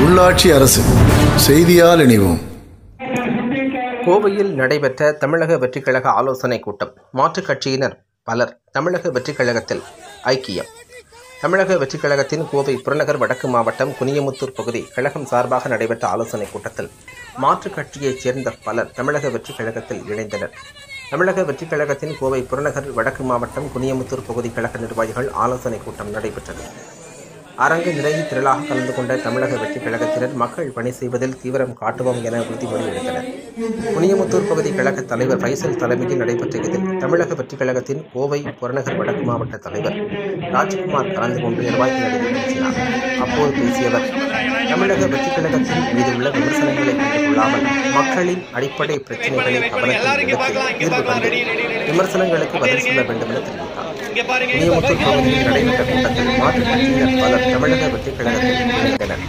உள்ளாட்சி அரசு செய்தியால் இணைவோம். கோவையில் நடைபெற்ற தமிழக வெற்றிக் கழக ஆலோசனைக் கூட்டம். மாற்றுக் கட்சியினர் பலர் தமிழக வெற்றிக் கழகத்தில் ஐக்கியம். தமிழக வெற்றிக் கழகத்தின் கோவை புறநகர் வடக்கு மாவட்டம் குனியமுத்தூர் பகுதி கழகம் சார்பாக நடைபெற்ற ஆலோசனைக் கூட்டத்தில் மாற்றுக் கட்சியைச் சேர்ந்த பலர் தமிழக வெற்றிக் கழகத்தில் இணைந்தனர். தமிழக வெற்றிக் கழகத்தின் கோவை புறநகர் வடக்கு மாவட்டம் குனியமுத்தூர் பகுதி கழக நிர்வாகிகள் ஆலோசனைக் கூட்டம் நடைபெற்றது. அரங்கு நிறைய திரளாக கலந்து கொண்ட தமிழக வெற்றிக் கழகத்தினர் மக்கள் பணி செய்வதில் தீவிரம் காட்டுவோம் என உறுதிமொழி எடுத்தனர். குனியமுத்தூர் பகுதி கழக தலைவர் பைசல் தலைமையில் நடைபெற்ற இதில் தமிழக வெற்றிக் கழகத்தின் கோவை புறநகர் வடக்கு மாவட்ட தலைவர் ராஜ்குமார் கலந்து கொண்டு நிர்வாகிகளிடையே பேசினார். அப்போது பேசியவர், தமிழக வெற்றிக் கழகத்தின் மீது உள்ள விமர்சனங்களை கண்டுகொள்ளாமல் மக்களின் அடிப்படை பிரச்சினைகளை கவனத்தில் எடுத்து தீர்வு கண்டு விமர்சனங்களுக்கு பதில் சொல்ல வேண்டும் என தெரிவித்தார். குனியமுத்தூர் பகுதியில் நடைபெற்ற கூட்டத்தில் மாற்றுக் கட்சியினர் பலர் தமிழக வெற்றிக் கழகத்தில் இணைந்தனர்.